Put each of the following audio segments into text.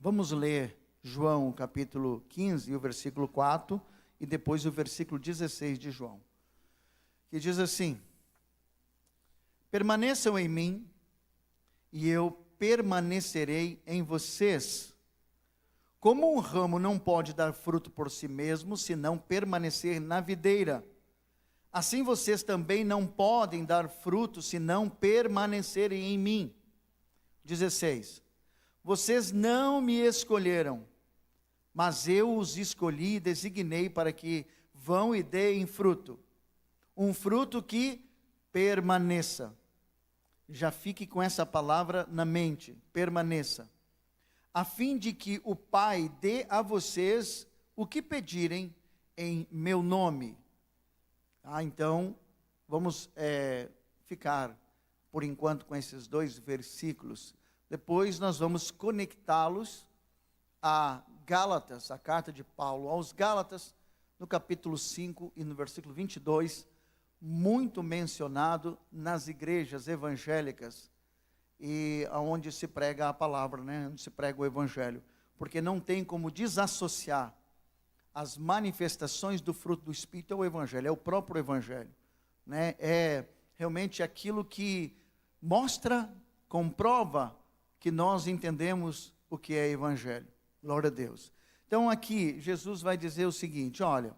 Vamos ler João capítulo 15, o versículo 4, e depois o versículo 16 de João, que diz assim: permaneçam em mim, e eu permanecerei em vocês. Como um ramo não pode dar fruto por si mesmo, se não permanecer na videira, assim vocês também não podem dar fruto, se não permanecerem em mim. 16. Vocês não me escolheram, mas eu os escolhi e designei para que vão e deem fruto. Um fruto que permaneça. Já fique com essa palavra na mente, permaneça. A fim de que o Pai dê a vocês o que pedirem em meu nome. Então, vamos ficar por enquanto com esses dois versículos. Depois nós vamos conectá-los a Gálatas, a carta de Paulo aos Gálatas, no capítulo 5 e no versículo 22, muito mencionado nas igrejas evangélicas, e aonde se prega a palavra, onde se prega o evangelho, porque não tem como desassociar as manifestações do fruto do Espírito ao evangelho, é o próprio evangelho, é realmente aquilo que mostra, comprova que nós entendemos o que é evangelho. Glória a Deus. Então aqui Jesus vai dizer o seguinte: olha,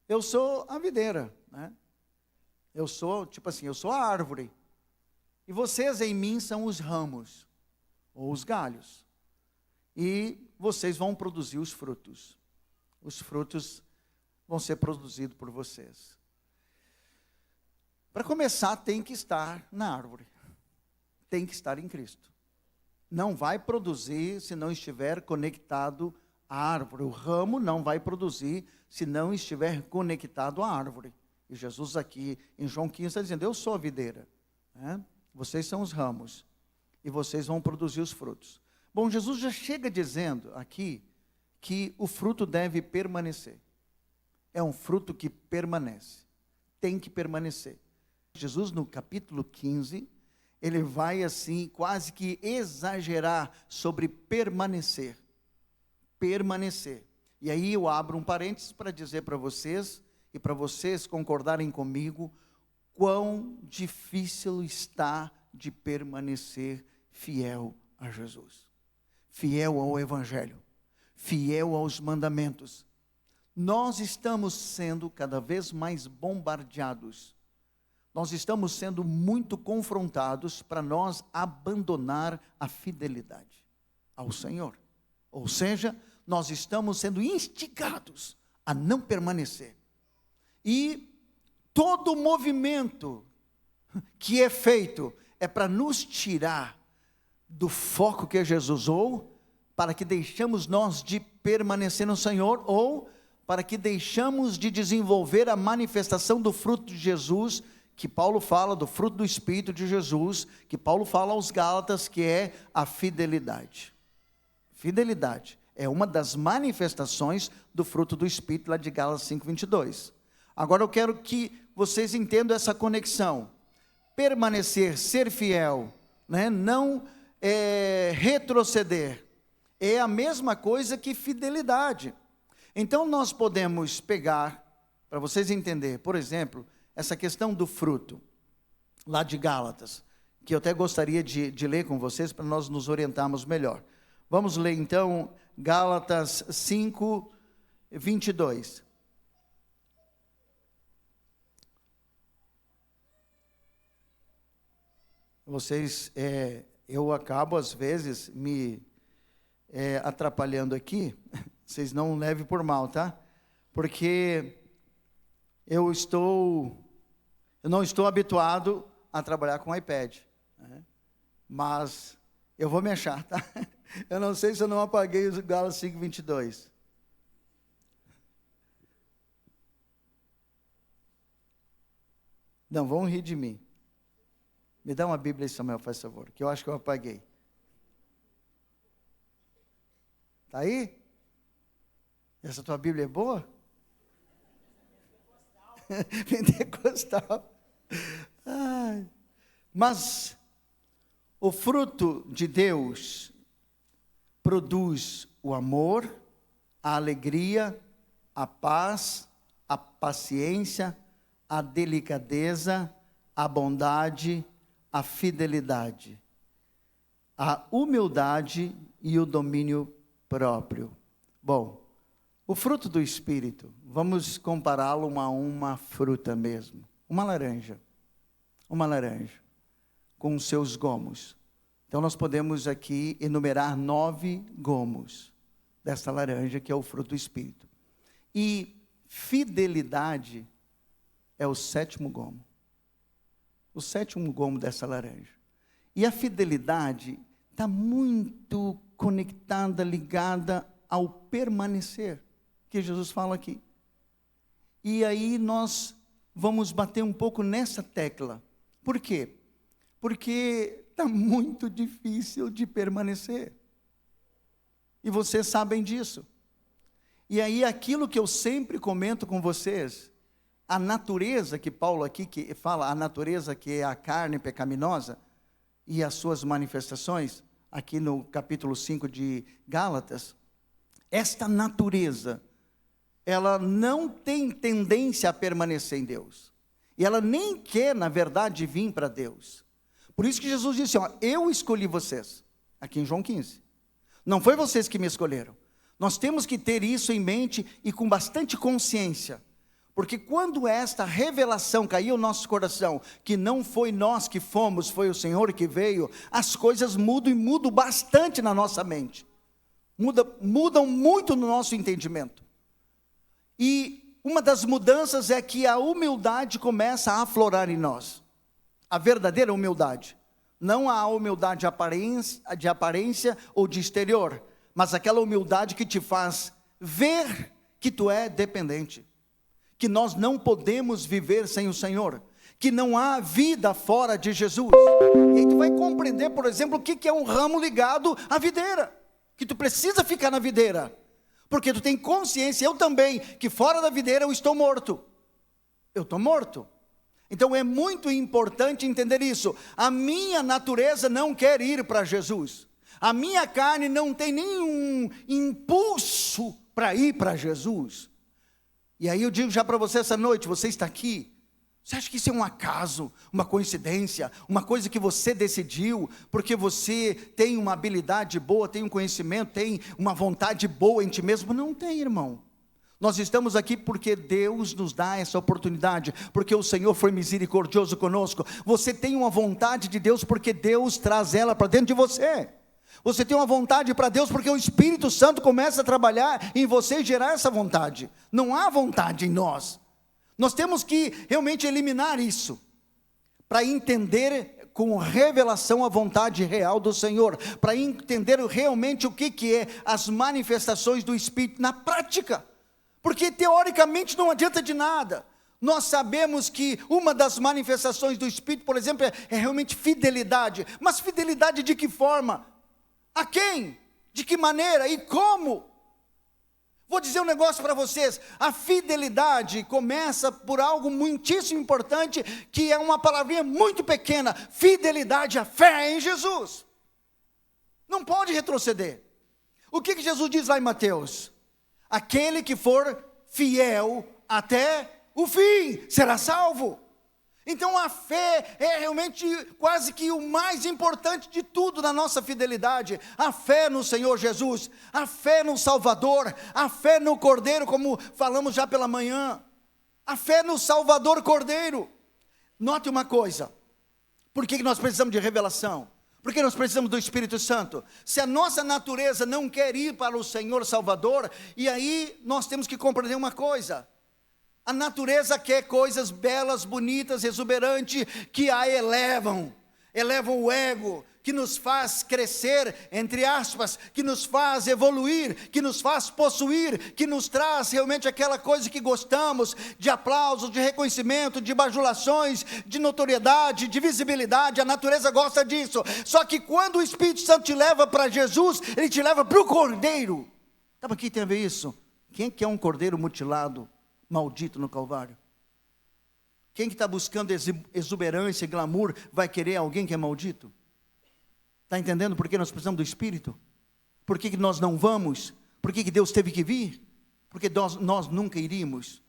eu sou a videira, eu sou, eu sou a árvore, e vocês em mim são os ramos, ou os galhos, e vocês vão produzir os frutos vão ser produzidos por vocês. Para começar, tem que estar na árvore, tem que estar em Cristo. Não vai produzir se não estiver conectado à árvore. O ramo não vai produzir se não estiver conectado à árvore. E Jesus aqui em João 15 está dizendo: eu sou a videira, vocês são os ramos, e vocês vão produzir os frutos. Bom, Jesus já chega dizendo aqui que o fruto deve permanecer. É um fruto que permanece, tem que permanecer. Jesus no capítulo 15, ele vai assim, quase que exagerar sobre permanecer. Permanecer. E aí eu abro um parênteses para dizer para vocês, e para vocês concordarem comigo, quão difícil está de permanecer fiel a Jesus. Fiel ao Evangelho. Fiel aos mandamentos. Nós estamos sendo cada vez mais bombardeados. Nós estamos sendo muito confrontados para nós abandonar a fidelidade ao Senhor. Ou seja, nós estamos sendo instigados a não permanecer. E todo o movimento que é feito é para nos tirar do foco que é Jesus, ou para que deixamos nós de permanecer no Senhor, ou para que deixamos de desenvolver a manifestação do fruto de Jesus, que Paulo fala do fruto do Espírito de Jesus, que Paulo fala aos Gálatas, que é a fidelidade. Fidelidade é uma das manifestações do fruto do Espírito, lá de Gálatas 5:22. Agora eu quero que vocês entendam essa conexão. Permanecer, ser fiel, não retroceder, é a mesma coisa que fidelidade. Então nós podemos pegar, para vocês entenderem, por exemplo, essa questão do fruto, lá de Gálatas, que eu até gostaria de ler com vocês, para nós nos orientarmos melhor. Vamos ler então, Gálatas 5:22. Vocês, eu acabo às vezes me atrapalhando aqui, vocês não levem por mal, tá? Porque eu não estou habituado a trabalhar com iPad, mas eu vou me achar, tá? Eu não sei se eu não apaguei os Gálatas 5:22. Não, vão rir de mim. Me dá uma Bíblia aí, Samuel, faz favor, que eu acho que eu apaguei. Está aí? Essa tua Bíblia é boa? Pentecostal. Mas o fruto de Deus produz o amor, a alegria, a paz, a paciência, a delicadeza, a bondade, a fidelidade, a humildade e o domínio próprio. Bom, o fruto do Espírito, vamos compará-lo a uma fruta mesmo. Uma laranja, com os seus gomos. Então nós podemos aqui enumerar 9 gomos dessa laranja, que é o fruto do Espírito. E fidelidade é o 7º gomo. O 7º gomo dessa laranja. E a fidelidade está muito conectada, ligada ao permanecer, que Jesus fala aqui. E aí nós vamos bater um pouco nessa tecla. Por quê? Porque está muito difícil de permanecer. E vocês sabem disso. E aí aquilo que eu sempre comento com vocês, a natureza que Paulo aqui que fala, a natureza que é a carne pecaminosa e as suas manifestações, aqui no capítulo 5 de Gálatas, esta natureza, ela não tem tendência a permanecer em Deus. E ela nem quer, na verdade, vir para Deus. Por isso que Jesus disse, eu escolhi vocês, aqui em João 15. Não foi vocês que me escolheram. Nós temos que ter isso em mente e com bastante consciência. Porque quando esta revelação caiu no nosso coração, que não foi nós que fomos, foi o Senhor que veio, as coisas mudam e mudam bastante na nossa mente. Mudam muito no nosso entendimento. E uma das mudanças é que a humildade começa a aflorar em nós. A verdadeira humildade. Não a humildade de aparência ou de exterior, mas aquela humildade que te faz ver que tu é dependente. Que nós não podemos viver sem o Senhor. Que não há vida fora de Jesus. E aí tu vai compreender, por exemplo, o que é um ramo ligado à videira. Que tu precisa ficar na videira. Porque tu tem consciência, eu também, que fora da videira eu estou morto. Eu estou morto. Então é muito importante entender isso. A minha natureza não quer ir para Jesus. A minha carne não tem nenhum impulso para ir para Jesus. E aí eu digo já para você essa noite, você está aqui. Você acha que isso é um acaso, uma coincidência, uma coisa que você decidiu, porque você tem uma habilidade boa, tem um conhecimento, tem uma vontade boa em ti mesmo? Não tem, irmão. Nós estamos aqui porque Deus nos dá essa oportunidade, porque o Senhor foi misericordioso conosco. Você tem uma vontade de Deus porque Deus traz ela para dentro de você. Você tem uma vontade para Deus porque o Espírito Santo começa a trabalhar em você e gerar essa vontade. Não há vontade em nós. Nós temos que realmente eliminar isso, para entender com revelação a vontade real do Senhor, para entender realmente o que é as manifestações do Espírito na prática. Porque teoricamente não adianta de nada. Nós sabemos que uma das manifestações do Espírito, por exemplo, é realmente fidelidade. Mas fidelidade de que forma? A quem? De que maneira? E como? Vou dizer um negócio para vocês. A fidelidade começa por algo muitíssimo importante, que é uma palavrinha muito pequena. Fidelidade, a fé em Jesus. Não pode retroceder. O que Jesus diz lá em Mateus? Aquele que for fiel até o fim será salvo. Então a fé é realmente quase que o mais importante de tudo na nossa fidelidade. A fé no Senhor Jesus, a fé no Salvador, a fé no Cordeiro, como falamos já pela manhã. A fé no Salvador Cordeiro. Note uma coisa, por que nós precisamos de revelação? Porque nós precisamos do Espírito Santo. Se a nossa natureza não quer ir para o Senhor Salvador, e aí nós temos que compreender uma coisa. A natureza quer coisas belas, bonitas, exuberantes, que a elevam o ego, que nos faz crescer, entre aspas, que nos faz evoluir, que nos faz possuir, que nos traz realmente aquela coisa que gostamos, de aplausos, de reconhecimento, de bajulações, de notoriedade, de visibilidade. A natureza gosta disso. Só que quando o Espírito Santo te leva para Jesus, ele te leva para o Cordeiro. Sabe o que tem a ver isso? Quem que é um cordeiro mutilado, maldito no Calvário? Quem que está buscando exuberância e glamour vai querer alguém que é maldito? Está entendendo por que nós precisamos do Espírito? Por que nós não vamos? Por que Deus teve que vir? Porque nós nunca iríamos.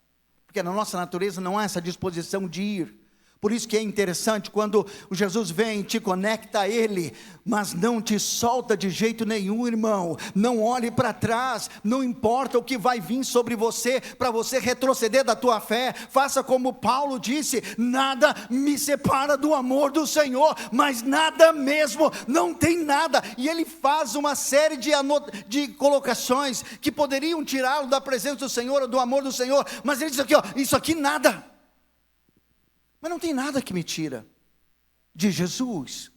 Porque na nossa natureza não há essa disposição de ir. Por isso que é interessante quando o Jesus vem e te conecta a Ele, mas não te solta de jeito nenhum, irmão. Não olhe para trás, não importa o que vai vir sobre você, para você retroceder da tua fé. Faça como Paulo disse: nada me separa do amor do Senhor, mas nada mesmo, não tem nada. E ele faz uma série de colocações que poderiam tirá-lo da presença do Senhor, ou do amor do Senhor, mas ele diz aqui, ó, isso aqui nada. Mas não tem nada que me tira de Jesus.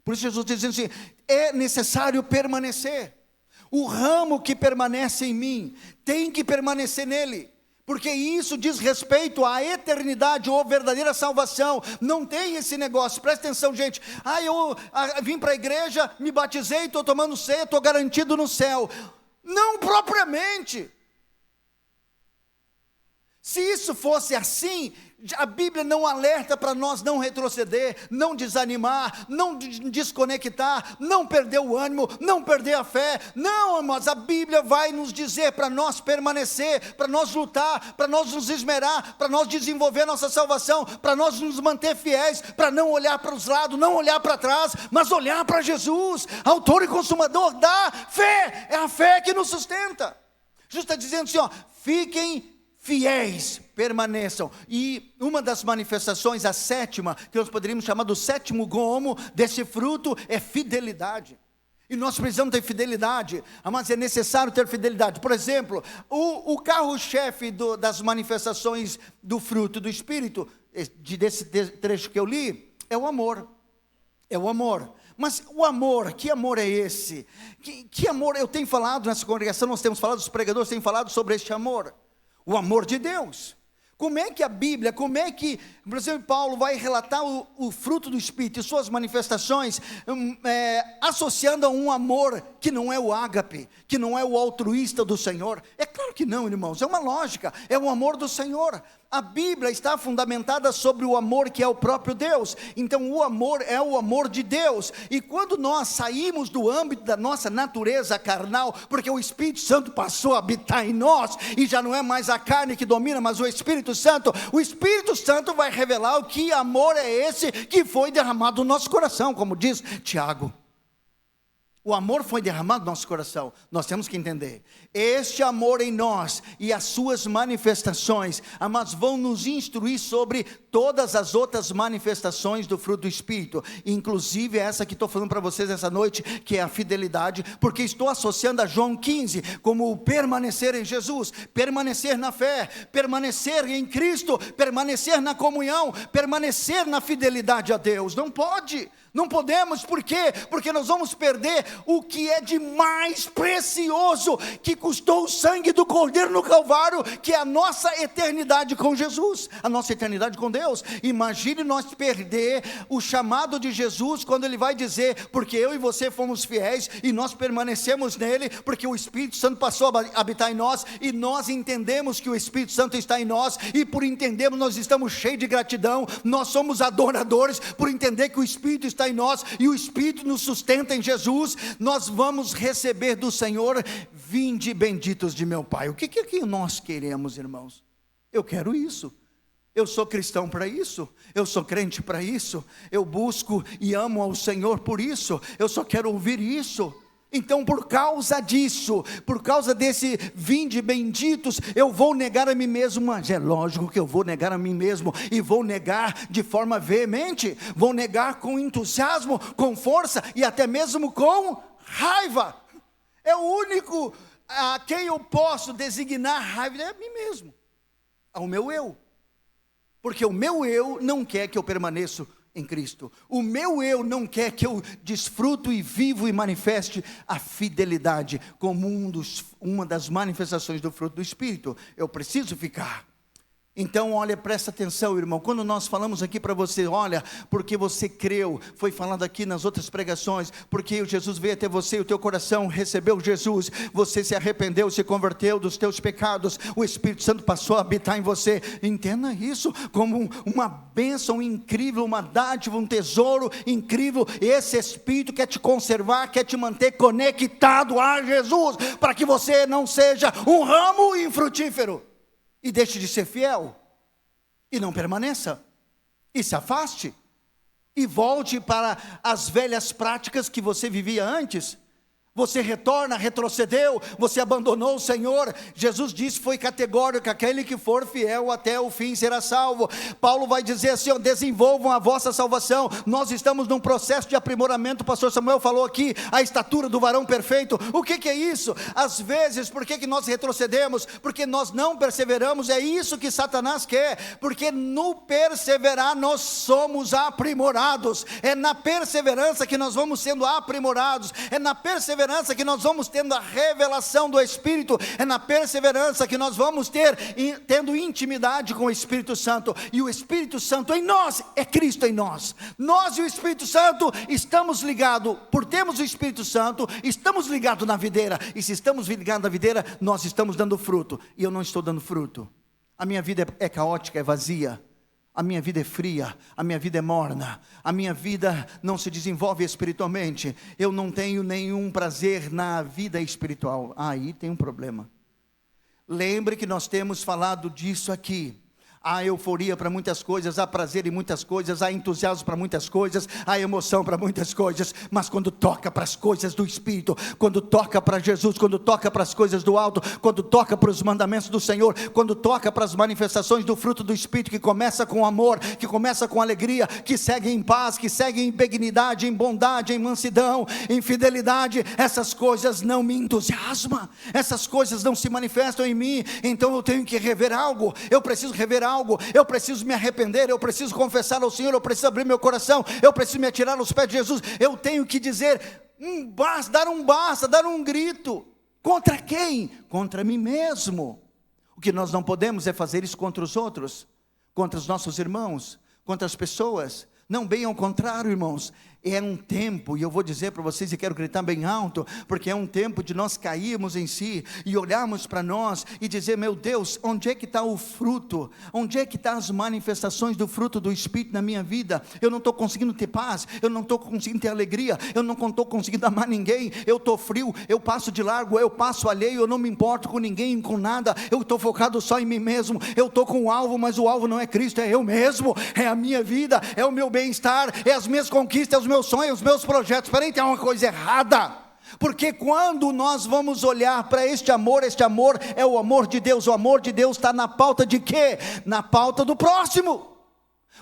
Por isso Jesus está dizendo assim: é necessário permanecer. O ramo que permanece em mim tem que permanecer nele, porque isso diz respeito à eternidade ou verdadeira salvação. Não tem esse negócio, presta atenção, gente. Eu vim para a igreja, me batizei, estou tomando ceia, estou garantido no céu. Não propriamente. Se isso fosse assim, a Bíblia não alerta para nós não retroceder, não desanimar, não desconectar, não perder o ânimo, não perder a fé. Não, mas a Bíblia vai nos dizer para nós permanecer, para nós lutar, para nós nos esmerar, para nós desenvolver nossa salvação, para nós nos manter fiéis, para não olhar para os lados, não olhar para trás, mas olhar para Jesus, autor e consumador da fé. É a fé que nos sustenta. Jesus está dizendo assim, ó, fiquem fiéis, permaneçam. E uma das manifestações, a sétima, que nós poderíamos chamar do sétimo gomo desse fruto, é fidelidade. E nós precisamos ter fidelidade, mas é necessário ter fidelidade. Por exemplo, o carro-chefe das manifestações do fruto do Espírito, desse trecho que eu li, é o amor. É o amor. Mas o amor, que amor é esse? Que amor, eu tenho falado nessa congregação, nós temos falado, os pregadores têm falado sobre este amor. O amor de Deus. Como é que a Bíblia, como é que, por exemplo, Paulo vai relatar o fruto do Espírito e suas manifestações, associando a um amor que não é o ágape, que não é o altruísta do Senhor? É claro que não, irmãos, é uma lógica, é o amor do Senhor. A Bíblia está fundamentada sobre o amor que é o próprio Deus. Então o amor é o amor de Deus. E quando nós saímos do âmbito da nossa natureza carnal, porque o Espírito Santo passou a habitar em nós, e já não é mais a carne que domina, mas o Espírito Santo vai revelar o que amor é esse que foi derramado no nosso coração, como diz Tiago. O amor foi derramado no nosso coração. Nós temos que entender, este amor em nós e as suas manifestações, amados, vão nos instruir sobre todas as outras manifestações do fruto do Espírito, inclusive essa que estou falando para vocês essa noite, que é a fidelidade, porque estou associando a João 15, como o permanecer em Jesus, permanecer na fé, permanecer em Cristo, permanecer na comunhão, permanecer na fidelidade a Deus. Não podemos, por quê? Porque nós vamos perder o que é de mais precioso, que custou o sangue do Cordeiro no Calvário, que é a nossa eternidade com Jesus, a nossa eternidade com Deus. Imagine nós perder o chamado de Jesus, quando Ele vai dizer, porque eu e você fomos fiéis, e nós permanecemos nele, porque o Espírito Santo passou a habitar em nós, e nós entendemos que o Espírito Santo está em nós, e por entendermos nós estamos cheios de gratidão, nós somos adoradores, por entender que o Espírito está em nós, e o Espírito nos sustenta em Jesus, nós vamos receber do Senhor: vinde benditos de meu Pai. O que nós queremos, irmãos? Eu quero isso. Eu sou cristão para isso, eu sou crente para isso, eu busco e amo ao Senhor por isso, eu só quero ouvir isso. Então, por causa disso, por causa desse vinde benditos, eu vou negar a mim mesmo. Mas é lógico que eu vou negar a mim mesmo, e vou negar de forma veemente, vou negar com entusiasmo, com força e até mesmo com raiva. É o único a quem eu posso designar raiva, é a mim mesmo, ao meu eu, porque o meu eu não quer que eu permaneça em Cristo. O meu eu não quer que eu desfruto e vivo e manifeste a fidelidade como uma das manifestações do fruto do Espírito. Eu preciso ficar. Então, olha, presta atenção, irmão, quando nós falamos aqui para você, olha, porque você creu, foi falado aqui nas outras pregações, porque Jesus veio até você, o teu coração recebeu Jesus, você se arrependeu, se converteu dos teus pecados, o Espírito Santo passou a habitar em você. Entenda isso como uma bênção incrível, uma dádiva, um tesouro incrível. Esse Espírito quer te conservar, quer te manter conectado a Jesus, para que você não seja um ramo infrutífero e deixe de ser fiel, e não permaneça, e se afaste, e volte para as velhas práticas que você vivia antes. Você retorna, retrocedeu, você abandonou o Senhor. Jesus disse, foi categórico, aquele que for fiel até o fim será salvo. Paulo vai dizer assim, ó, desenvolvam a vossa salvação. Nós estamos num processo de aprimoramento. O pastor Samuel falou aqui, a estatura do varão perfeito. O que é isso? Às vezes, por que nós retrocedemos? Porque nós não perseveramos. É isso que Satanás quer, porque no perseverar nós somos aprimorados. É na perseverança que nós vamos sendo aprimorados, é na perseverança que nós vamos tendo a revelação do Espírito, é na perseverança que nós vamos tendo intimidade com o Espírito Santo, e o Espírito Santo em nós, é Cristo em nós. Nós e o Espírito Santo estamos ligados, por termos o Espírito Santo, estamos ligados na videira, e se estamos ligados na videira, nós estamos dando fruto, e eu não estou dando fruto. A minha vida é caótica, é vazia, a minha vida é fria, a minha vida é morna, a minha vida não se desenvolve espiritualmente, eu não tenho nenhum prazer na vida espiritual. Aí tem um problema. Lembre que nós temos falado disso aqui. Há euforia para muitas coisas, há prazer em muitas coisas, há entusiasmo para muitas coisas, há emoção para muitas coisas, mas quando toca para as coisas do Espírito, quando toca para Jesus, quando toca para as coisas do alto, quando toca para os mandamentos do Senhor, quando toca para as manifestações do fruto do Espírito, que começa com amor, que começa com alegria, que segue em paz, que segue em benignidade, em bondade, em mansidão, em fidelidade, essas coisas não me entusiasmam, essas coisas não se manifestam em mim. Então eu tenho que rever algo, eu preciso rever algo, eu preciso me arrepender, eu preciso confessar ao Senhor, eu preciso abrir meu coração, eu preciso me atirar aos pés de Jesus, eu tenho que dizer basta, dar um grito. Contra quem? Contra mim mesmo. O que nós não podemos é fazer isso contra os outros, contra os nossos irmãos, contra as pessoas. Não, bem ao contrário, irmãos. É um tempo, e eu vou dizer para vocês, e quero gritar bem alto, porque é um tempo de nós cairmos em si, e olharmos para nós, e dizer, meu Deus, onde é que está o fruto? Onde é que estão as manifestações do fruto do Espírito na minha vida? Eu não estou conseguindo ter paz, eu não estou conseguindo ter alegria, eu não estou conseguindo amar ninguém, eu estou frio, eu passo de largo, eu passo alheio, eu não me importo com ninguém, com nada, eu estou focado só em mim mesmo, eu estou com o alvo, mas o alvo não é Cristo, é eu mesmo, é a minha vida, é o meu bem-estar, é as minhas conquistas, é os meus sonhos, os meus projetos. Peraí, tem uma coisa errada, porque quando nós vamos olhar para este amor é o amor de Deus. O amor de Deus está na pauta de quê? Na pauta do próximo.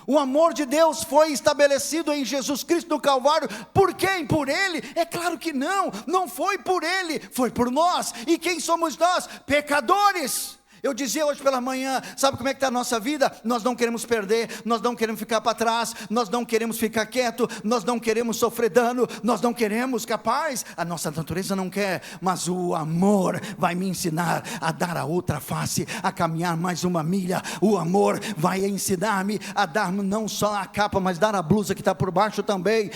O amor de Deus foi estabelecido em Jesus Cristo no Calvário. Por quem? Por Ele? É claro que não foi por Ele, foi por nós. E quem somos nós? Pecadores. Eu dizia hoje pela manhã, sabe como é que está a nossa vida? Nós não queremos perder, nós não queremos ficar para trás, nós não queremos ficar quieto, nós não queremos sofrer dano, nós não queremos, capaz, a nossa natureza não quer, mas o amor vai me ensinar a dar a outra face, a caminhar mais uma milha. O amor vai ensinar-me a dar não só a capa, mas dar a blusa que está por baixo também.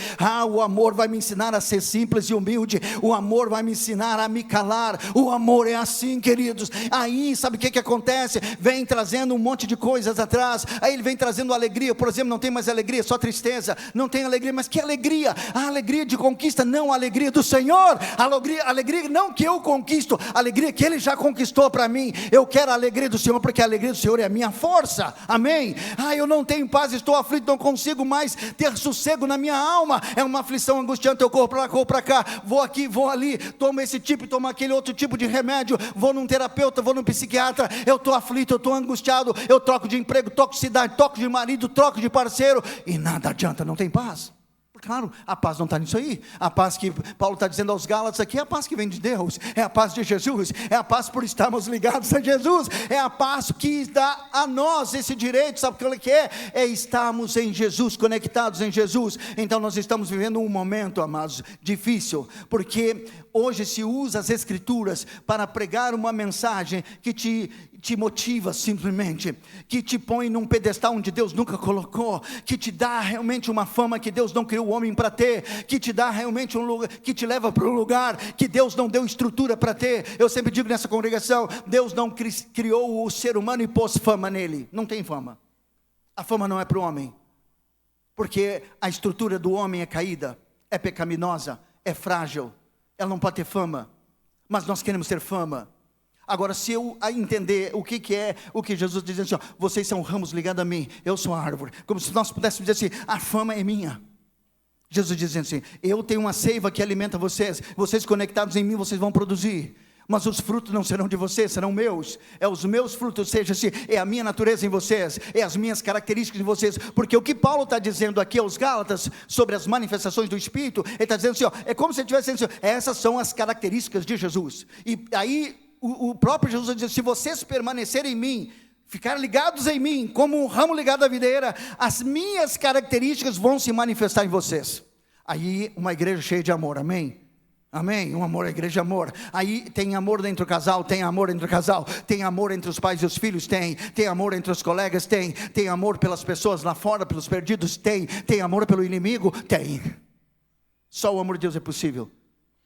O amor vai me ensinar a ser simples e humilde, o amor vai me ensinar a me calar. O amor é assim, queridos. Aí, sabe o que acontece? Vem trazendo um monte de coisas atrás, aí ele vem trazendo alegria. Por exemplo, não tem mais alegria, só tristeza. Não tem alegria, mas que alegria? A alegria de conquista, não a alegria do Senhor. A alegria não que eu conquisto, a alegria que Ele já conquistou para mim. Eu quero a alegria do Senhor, porque a alegria do Senhor é a minha força. Amém? Eu não tenho paz, estou aflito, não consigo mais ter sossego na minha alma. É uma aflição angustiante, eu corro para lá, corro para cá, vou aqui, vou ali, tomo esse tipo, tomo aquele outro tipo de remédio, vou num terapeuta, vou num psiquiatra. Eu estou aflito, eu estou angustiado, eu troco de emprego, troco de cidade, troco de marido, troco de parceiro, e nada adianta, não tem paz. Claro, a paz não está nisso aí. A paz que Paulo está dizendo aos Gálatas aqui é a paz que vem de Deus, é a paz de Jesus, é a paz por estarmos ligados a Jesus, é a paz que dá a nós esse direito. Sabe o que é? É estarmos em Jesus, conectados em Jesus. Então nós estamos vivendo um momento, amados, difícil, porque hoje se usa as Escrituras para pregar uma mensagem que te te motiva simplesmente, que te põe num pedestal onde Deus nunca colocou, que te dá realmente uma fama que Deus não criou o homem para ter, que te dá realmente um lugar, que te leva para um lugar que Deus não deu estrutura para ter. Eu sempre digo nessa congregação, Deus não criou o ser humano e pôs fama nele. Não tem fama. A fama não é para o homem, porque a estrutura do homem é caída, é pecaminosa, é frágil, ela não pode ter fama, mas nós queremos ter fama. Agora, se eu entender o que é o que Jesus diz assim, ó, vocês são ramos ligados a mim, eu sou a árvore, como se nós pudéssemos dizer assim, a fama é minha. Jesus diz assim, eu tenho uma seiva que alimenta vocês, vocês conectados em mim, vocês vão produzir, mas os frutos não serão de vocês, serão meus, é os meus frutos, ou seja, é a minha natureza em vocês, é as minhas características em vocês, porque o que Paulo está dizendo aqui aos Gálatas, sobre as manifestações do Espírito, ele está dizendo assim, ó, é como se ele estivesse dizendo assim, essas são as características de Jesus, e aí, o próprio Jesus diz, se vocês permanecerem em mim, ficar ligados em mim, como um ramo ligado à videira, as minhas características vão se manifestar em vocês, aí uma igreja cheia de amor, amém? Amém, um amor, a igreja de amor, aí tem amor dentro do casal, tem amor entre o casal, tem amor entre os pais e os filhos, tem amor entre os colegas, tem amor pelas pessoas lá fora, pelos perdidos, tem amor pelo inimigo, tem, só o amor de Deus é possível,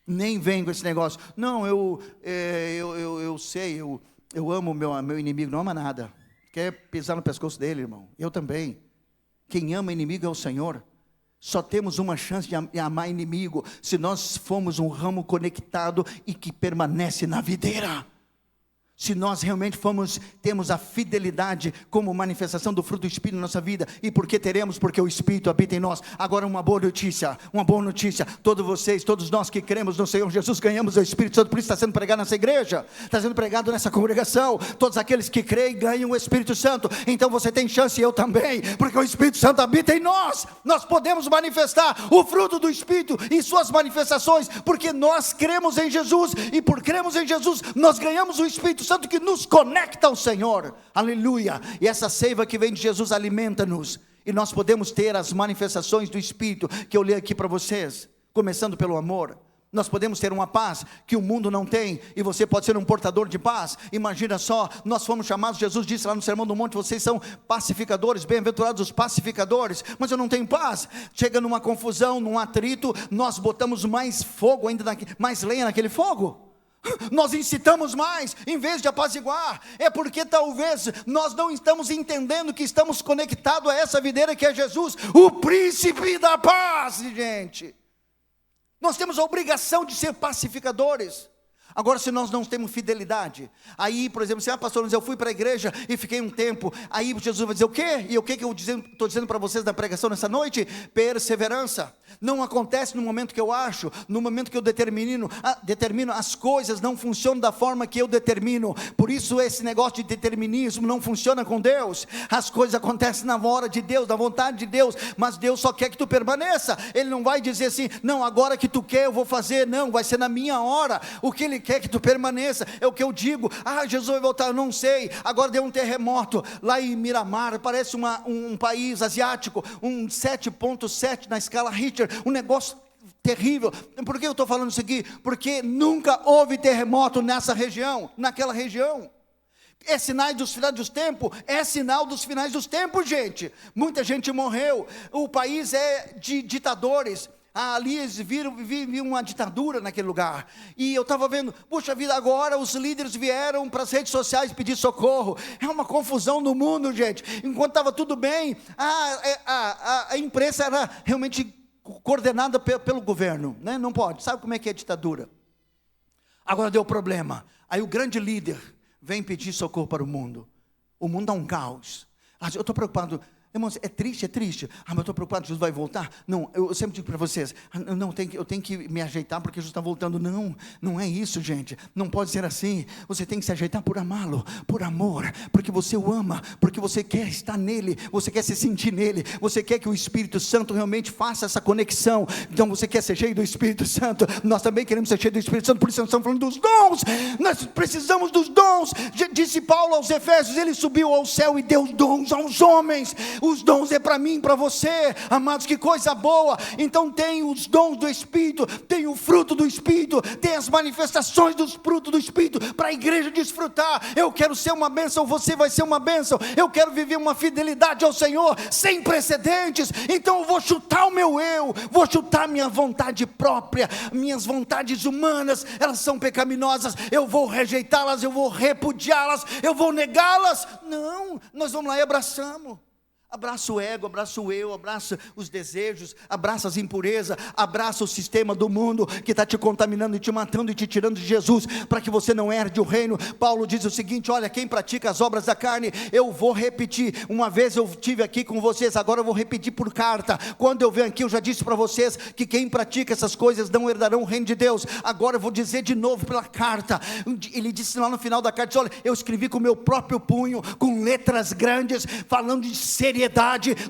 nem vem com esse negócio, não, eu sei, eu amo o meu inimigo, não ama nada, quer pisar no pescoço dele, irmão, eu também, quem ama inimigo é o Senhor. Só temos uma chance de amar inimigo se nós formos um ramo conectado e que permanece na videira. Se nós realmente temos a fidelidade como manifestação do fruto do Espírito na nossa vida. E por que teremos? Porque o Espírito habita em nós. Agora uma boa notícia, todos vocês, todos nós que cremos no Senhor Jesus, ganhamos o Espírito Santo, por isso está sendo pregado nessa igreja, está sendo pregado nessa congregação, todos aqueles que creem ganham o Espírito Santo, então você tem chance e eu também, porque o Espírito Santo habita em nós, nós podemos manifestar o fruto do Espírito e suas manifestações, porque nós cremos em Jesus, e por cremos em Jesus, nós ganhamos o Espírito Santo que nos conecta ao Senhor, aleluia, e essa seiva que vem de Jesus alimenta-nos, e nós podemos ter as manifestações do Espírito, que eu li aqui para vocês, começando pelo amor, nós podemos ter uma paz que o mundo não tem, e você pode ser um portador de paz. Imagina só, nós fomos chamados, Jesus disse lá no Sermão do Monte, vocês são pacificadores, bem-aventurados os pacificadores, mas eu não tenho paz, chega numa confusão, num atrito, nós botamos mais fogo ainda, mais lenha naquele fogo, nós incitamos mais, em vez de apaziguar, é porque talvez nós não estamos entendendo que estamos conectados a essa videira que é Jesus, o príncipe da paz, gente, nós temos a obrigação de ser pacificadores. Agora, se nós não temos fidelidade, aí, por exemplo, pastor, eu fui para a igreja e fiquei um tempo, aí Jesus vai dizer o quê? E o que eu estou dizendo para vocês na pregação nessa noite? Perseverança. Não acontece no momento que eu acho, no momento que eu determino, as coisas não funcionam da forma que eu determino, por isso esse negócio de determinismo não funciona com Deus, as coisas acontecem na hora de Deus, na vontade de Deus, mas Deus só quer que tu permaneça, Ele não vai dizer assim, não, agora que tu quer eu vou fazer, não, vai ser na minha hora, o que Ele quer que tu permaneça, é o que eu digo, Jesus vai voltar, eu não sei, agora deu um terremoto, lá em Miramar, parece um país asiático, um 7.7 na escala Richter, um negócio terrível. Por que eu estou falando isso aqui? Porque nunca houve terremoto nessa região, naquela região. É sinal dos finais dos tempos, é sinal dos finais dos tempos, gente. Muita gente morreu, o país é de ditadores. Ali eles viviam uma ditadura naquele lugar, e eu estava vendo, puxa vida, agora os líderes vieram para as redes sociais pedir socorro, é uma confusão no mundo, gente, enquanto estava tudo bem, a imprensa era realmente coordenada pelo governo, né? Não pode, sabe como é que é a ditadura, agora deu problema, aí o grande líder vem pedir socorro para o mundo está um caos, eu estou preocupado. Irmãos, é triste, mas eu estou preocupado, Jesus vai voltar, não, eu sempre digo para vocês, não, eu tenho que me ajeitar porque Jesus está voltando, não é isso, gente, não pode ser assim, você tem que se ajeitar por amá-lo, por amor, porque você o ama, porque você quer estar nele, você quer se sentir nele, você quer que o Espírito Santo realmente faça essa conexão, então você quer ser cheio do Espírito Santo, nós também queremos ser cheio do Espírito Santo, por isso nós estamos falando dos dons, nós precisamos dos dons, disse Paulo aos Efésios, ele subiu ao céu e deu dons aos homens, Os dons é para mim, para você, amados, que coisa boa. Então tem os dons do Espírito, tem o fruto do Espírito, tem as manifestações dos frutos do Espírito, para a igreja desfrutar. Eu quero ser uma bênção, você vai ser uma bênção. Eu quero viver uma fidelidade ao Senhor, sem precedentes. Então eu vou chutar o meu eu, vou chutar minha vontade própria, minhas vontades humanas, elas são pecaminosas, eu vou rejeitá-las, eu vou repudiá-las, eu vou negá-las. Não, nós vamos lá e abraçamos. Abraça o ego, abraça o eu, abraça os desejos, abraça as impurezas, abraça o sistema do mundo que está te contaminando e te matando e te tirando de Jesus, para que você não herde o reino. Paulo diz o seguinte: olha, quem pratica as obras da carne, eu vou repetir, uma vez eu estive aqui com vocês, agora eu vou repetir por carta. Quando eu venho aqui, eu já disse para vocês que quem pratica essas coisas não herdarão o reino de Deus. Agora eu vou dizer de novo pela carta. Ele disse lá no final da carta, olha, eu escrevi com o meu próprio punho, com letras grandes, falando de seriedade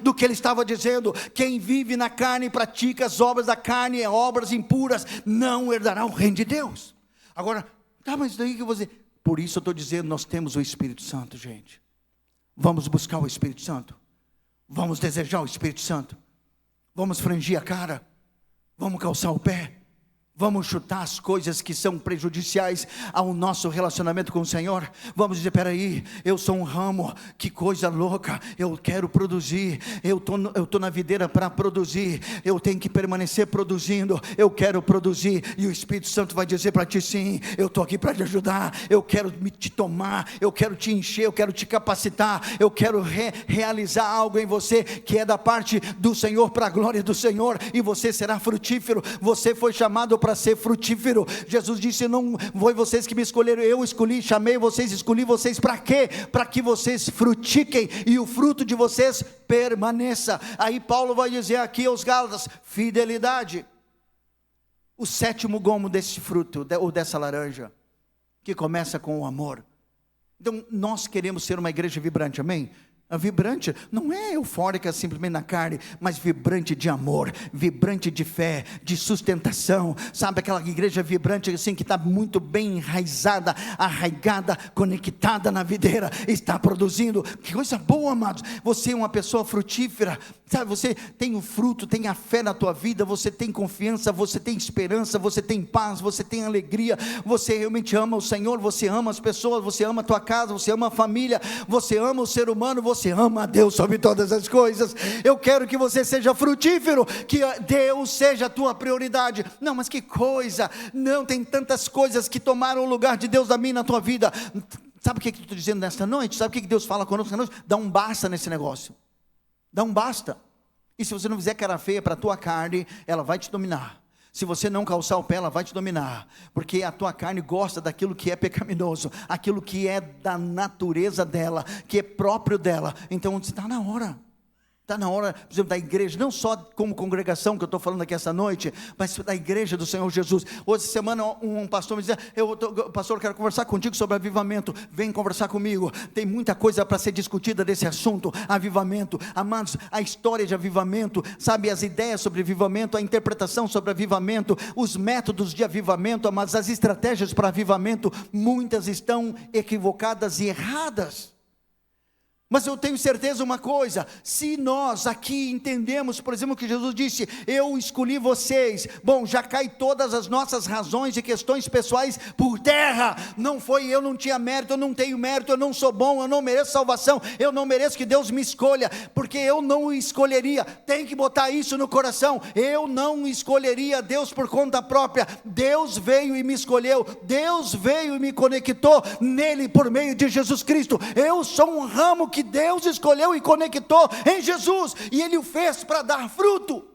do que ele estava dizendo. Quem vive na carne e pratica as obras da carne, obras impuras, não herdará o reino de Deus. Agora, tá, mas daí que você... Por isso eu estou dizendo, nós temos o Espírito Santo, gente. Vamos buscar o Espírito Santo, vamos desejar o Espírito Santo, vamos frangir a cara, vamos calçar o pé, vamos chutar as coisas que são prejudiciais ao nosso relacionamento com o Senhor. Vamos dizer, peraí, eu sou um ramo, que coisa louca, eu quero produzir, eu estou na videira para produzir, eu tenho que permanecer produzindo, eu quero produzir, e o Espírito Santo vai dizer para ti, sim, eu estou aqui para te ajudar, eu quero te tomar, eu quero te encher, eu quero te capacitar, eu quero realizar algo em você, que é da parte do Senhor, para a glória do Senhor, e você será frutífero. Você foi chamado para ser frutífero. Jesus disse, não foi vocês que me escolheram, eu escolhi, chamei vocês, escolhi vocês para quê? Para que vocês frutifiquem e o fruto de vocês permaneça. Aí Paulo vai dizer aqui aos Gálatas, fidelidade. O sétimo gomo desse fruto, ou dessa laranja, que começa com o amor. Então nós queremos ser uma igreja vibrante, amém? A vibrante não é eufórica simplesmente na carne, mas vibrante de amor, vibrante de fé, de sustentação. Sabe aquela igreja vibrante assim, que está muito bem enraizada, arraigada, conectada na videira, está produzindo. Que coisa boa, amados. Você é uma pessoa frutífera, sabe? Você tem o fruto, tem a fé na tua vida, você tem confiança, você tem esperança, você tem paz, você tem alegria, você realmente ama o Senhor, você ama as pessoas, você ama a tua casa, você ama a família, você ama o ser humano, você ama a Deus sobre todas as coisas. Eu quero que você seja frutífero, que Deus seja a tua prioridade. Não, mas que coisa, não, tem tantas coisas que tomaram o lugar de Deus da minha na tua vida. Sabe o que eu estou dizendo nesta noite? Sabe o que Deus fala conosco nesta noite? Dá um basta nesse negócio, dá um basta. E se você não fizer cara feia para a tua carne, ela vai te dominar. Se você não calçar o pé, ela vai te dominar, porque a tua carne gosta daquilo que é pecaminoso, aquilo que é da natureza dela, que é próprio dela. Então está na hora, por exemplo, da igreja, não só como congregação que eu estou falando aqui essa noite, mas da igreja do Senhor Jesus. Hoje semana um pastor me dizia, pastor, eu quero conversar contigo sobre avivamento. Vem conversar comigo, tem muita coisa para ser discutida desse assunto, avivamento. Amados, a história de avivamento, sabe, as ideias sobre avivamento, a interpretação sobre avivamento, os métodos de avivamento, mas as estratégias para avivamento, muitas estão equivocadas e erradas. Mas eu tenho certeza uma coisa, se nós aqui entendemos, por exemplo, que Jesus disse, eu escolhi vocês, bom, já cai todas as nossas razões e questões pessoais por terra. Não foi eu, não tinha mérito, eu não tenho mérito, eu não sou bom, eu não mereço salvação, eu não mereço que Deus me escolha, porque eu não escolheria. Tem que botar isso no coração, eu não escolheria Deus por conta própria. Deus veio e me escolheu, Deus veio e me conectou nele por meio de Jesus Cristo. Eu sou um ramo que Deus escolheu e conectou em Jesus, e Ele o fez para dar fruto.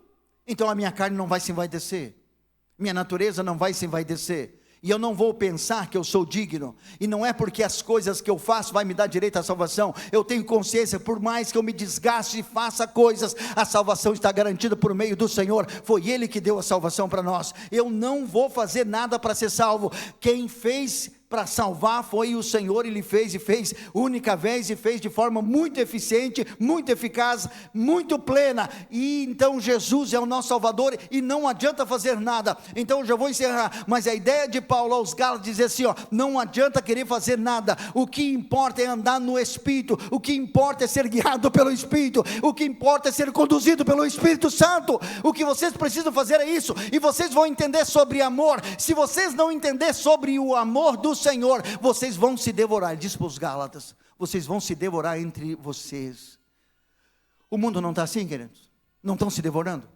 Então a minha carne não vai se envaidecer, minha natureza não vai se envaidecer, e eu não vou pensar que eu sou digno, e não é porque as coisas que eu faço vai me dar direito à salvação. Eu tenho consciência, por mais que eu me desgaste e faça coisas, a salvação está garantida por meio do Senhor, foi Ele que deu a salvação para nós. Eu não vou fazer nada para ser salvo. Quem fez para salvar foi o Senhor. Ele fez, e fez única vez, e fez de forma muito eficiente, muito eficaz, muito plena. E então Jesus é o nosso Salvador, e não adianta fazer nada. Então eu já vou encerrar, mas a ideia de Paulo aos Gálatas dizer assim, ó, não adianta querer fazer nada, o que importa é andar no Espírito, o que importa é ser guiado pelo Espírito, o que importa é ser conduzido pelo Espírito Santo. O que vocês precisam fazer é isso, e vocês vão entender sobre amor. Se vocês não entender sobre o amor do Senhor, vocês vão se devorar. Ele diz para os Gálatas, vocês vão se devorar entre vocês. O mundo não está assim, queridos? Não estão se devorando?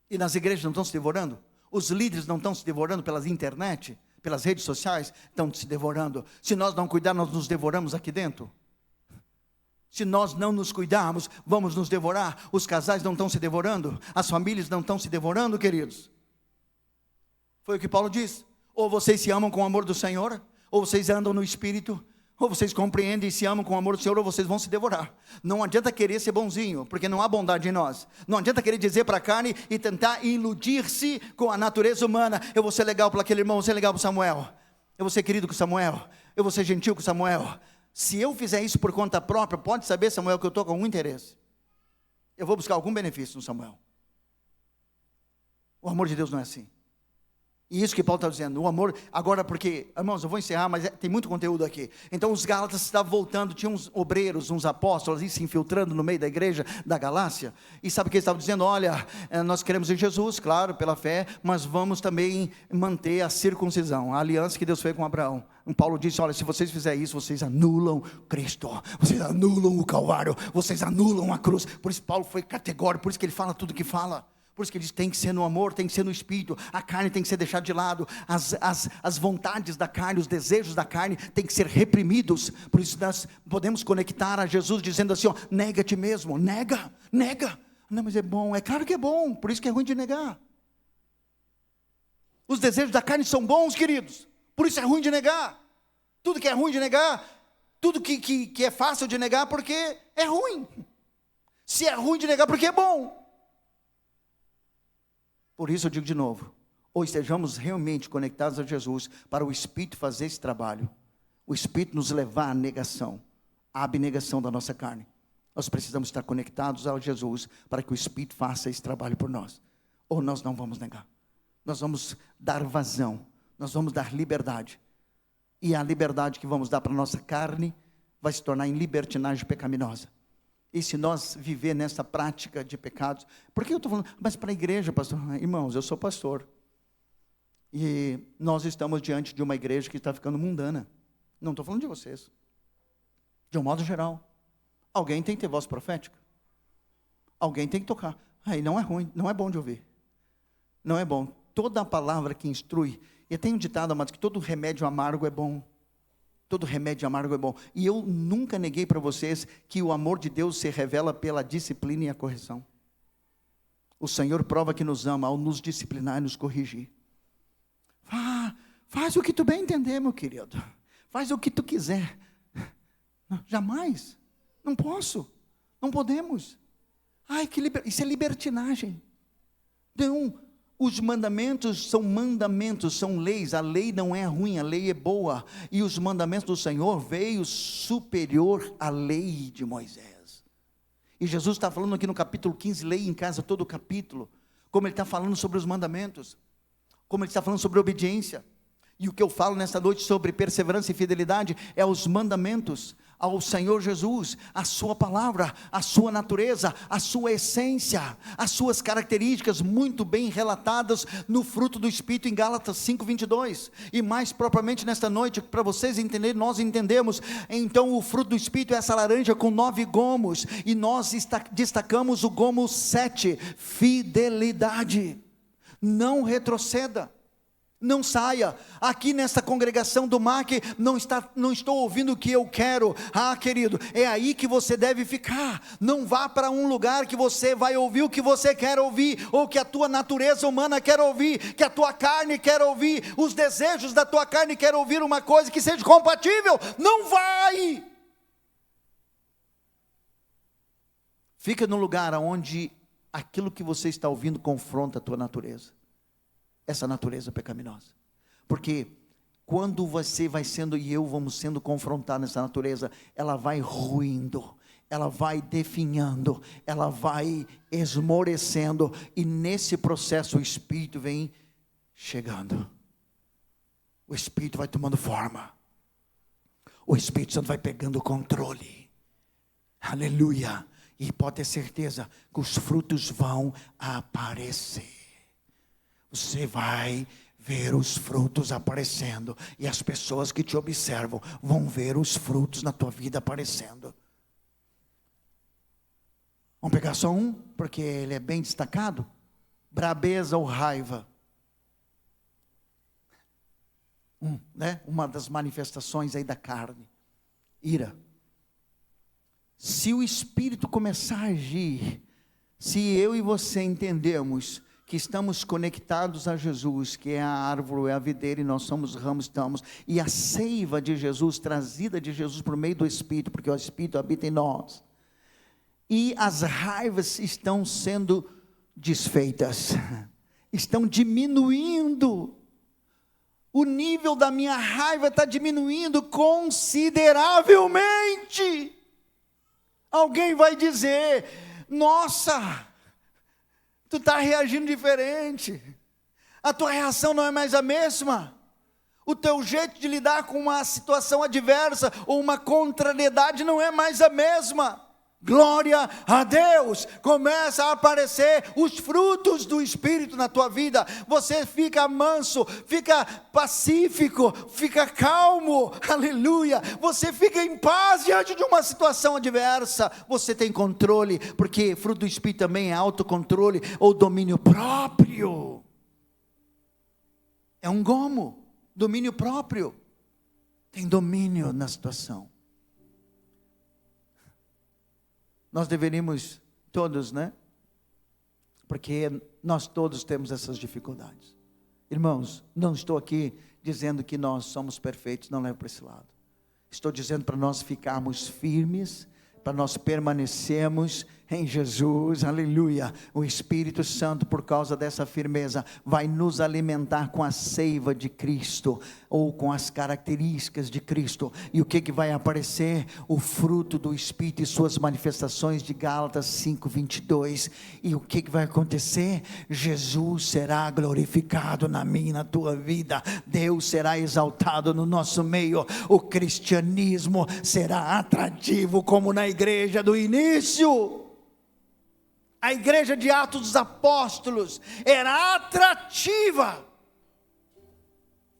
E nas igrejas não estão se devorando? Os líderes não estão se devorando pelas internet, pelas redes sociais? Estão se devorando. Se nós não cuidarmos, nós nos devoramos aqui dentro. Se nós não nos cuidarmos, vamos nos devorar. Os casais não estão se devorando, as famílias não estão se devorando, queridos. Foi o que Paulo disse. Ou vocês se amam com o amor do Senhor, ou vocês andam no Espírito, ou vocês compreendem e se amam com o amor do Senhor, ou vocês vão se devorar. Não adianta querer ser bonzinho, porque não há bondade em nós. Não adianta querer dizer para a carne e tentar iludir-se com a natureza humana. Eu vou ser legal para aquele irmão, eu vou ser legal para o Samuel, eu vou ser querido com o Samuel, eu vou ser gentil com o Samuel. Se eu fizer isso por conta própria, pode saber, Samuel, que eu estou com algum interesse. Eu vou buscar algum benefício no Samuel. O amor de Deus não é assim. E isso que Paulo está dizendo, o amor, agora porque, irmãos, eu vou encerrar, mas tem muito conteúdo aqui. Então os Gálatas estavam voltando, tinham uns obreiros, uns apóstolos, ali se infiltrando no meio da igreja da Galácia, e sabe o que eles estavam dizendo? Olha, nós queremos em Jesus, claro, pela fé, mas vamos também manter a circuncisão, a aliança que Deus fez com Abraão. Paulo disse, olha, se vocês fizerem isso, vocês anulam Cristo, vocês anulam o Calvário, vocês anulam a cruz. Por isso Paulo foi categórico, por isso que ele fala tudo o que fala. Por isso que ele diz, tem que ser no amor, tem que ser no Espírito, a carne tem que ser deixada de lado, as vontades da carne, os desejos da carne tem que ser reprimidos. Por isso nós podemos conectar a Jesus dizendo assim, ó, nega a ti mesmo, nega. Não, mas é bom, é claro que é bom, por isso que é ruim de negar. Os desejos da carne são bons, queridos, por isso é ruim de negar. Tudo que é ruim de negar, tudo que é fácil de negar, porque é ruim. Se é ruim de negar, porque é bom. Por isso eu digo de novo, ou estejamos realmente conectados a Jesus, para o Espírito fazer esse trabalho, o Espírito nos levar à negação, à abnegação da nossa carne. Nós precisamos estar conectados a Jesus, para que o Espírito faça esse trabalho por nós, ou nós não vamos negar, nós vamos dar vazão, nós vamos dar liberdade, e a liberdade que vamos dar para a nossa carne, vai se tornar em libertinagem pecaminosa. E se nós viver nessa prática de pecados, por que eu estou falando, mas para a igreja, pastor, irmãos, eu sou pastor, e nós estamos diante de uma igreja que está ficando mundana, não estou falando de vocês, de um modo geral, alguém tem que ter voz profética, alguém tem que tocar, aí não é ruim, não é bom de ouvir, não é bom, toda a palavra que instrui, e tem um ditado, amados, que todo remédio amargo é bom, todo remédio amargo é bom, e eu nunca neguei para vocês, que o amor de Deus se revela pela disciplina e a correção. O Senhor prova que nos ama, ao nos disciplinar e nos corrigir. Faz o que tu bem entender, meu querido, faz o que tu quiser. Jamais, não posso, não podemos. Isso é libertinagem. Não, os mandamentos, são leis, a lei não é ruim, a lei é boa, e os mandamentos do Senhor veio superior à lei de Moisés. E Jesus está falando aqui no capítulo 15, leia em casa todo o capítulo, como ele está falando sobre os mandamentos, como ele está falando sobre obediência. E o que eu falo nesta noite sobre perseverança e fidelidade, é os mandamentos ao Senhor Jesus, a sua palavra, a sua natureza, a sua essência, as suas características, muito bem relatadas no fruto do Espírito em Gálatas 5:22, e mais propriamente nesta noite, para vocês entenderem, nós entendemos, então o fruto do Espírito é essa laranja com 9 gomos, e nós destacamos o gomo 7, fidelidade. Não retroceda, não saia. Aqui nessa congregação do MAC, não estou ouvindo o que eu quero. Querido, é aí que você deve ficar. Não vá para um lugar que você vai ouvir o que você quer ouvir, ou que a tua natureza humana quer ouvir, que a tua carne quer ouvir, os desejos da tua carne quer ouvir uma coisa que seja compatível. Não vai. Fica no lugar onde aquilo que você está ouvindo confronta a tua natureza, essa natureza pecaminosa, porque quando você vai sendo, e eu vamos sendo confrontados nessa natureza, ela vai ruindo, ela vai definhando, ela vai esmorecendo, e nesse processo o Espírito vem chegando, o Espírito vai tomando forma, o Espírito Santo vai pegando o controle, aleluia, e pode ter certeza que os frutos vão aparecer, você vai ver os frutos aparecendo, e as pessoas que te observam vão ver os frutos na tua vida aparecendo. Vamos pegar só um, porque ele é bem destacado. Brabeza ou raiva. Uma das manifestações aí da carne. Ira. Se o Espírito começar a agir, se eu e você entendemos que estamos conectados a Jesus, que é a árvore, é a videira, e nós somos ramos, estamos, e a seiva de Jesus, trazida de Jesus por meio do Espírito, porque o Espírito habita em nós, e as raivas estão sendo desfeitas, estão diminuindo, o nível da minha raiva está diminuindo consideravelmente. Alguém vai dizer: nossa, tu está reagindo diferente, a tua reação não é mais a mesma, o teu jeito de lidar com uma situação adversa, ou uma contrariedade não é mais a mesma. Glória a Deus, começa a aparecer os frutos do Espírito na tua vida, você fica manso, fica pacífico, fica calmo, aleluia, você fica em paz diante de uma situação adversa, você tem controle, porque fruto do Espírito também é autocontrole, ou domínio próprio, é um gomo, domínio próprio, tem domínio na situação. Nós deveríamos todos, porque nós todos temos essas dificuldades. Irmãos, não estou aqui dizendo que nós somos perfeitos, não levo para esse lado. Estou dizendo para nós ficarmos firmes, para nós permanecermos em Jesus, aleluia. O Espírito Santo, por causa dessa firmeza, vai nos alimentar com a seiva de Cristo, ou com as características de Cristo. E o que vai aparecer? O fruto do Espírito e suas manifestações, de Gálatas 5:22. E o que vai acontecer? Jesus será glorificado na minha e na tua vida, Deus será exaltado no nosso meio, o cristianismo será atrativo, como na igreja do início. A igreja de Atos dos Apóstolos era atrativa,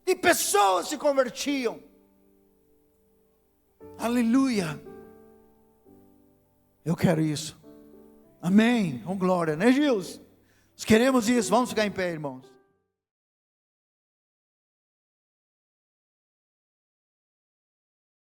e pessoas se convertiam, aleluia. Eu quero isso, amém, com glória, né, Gils? Nós queremos isso, vamos ficar em pé, irmãos.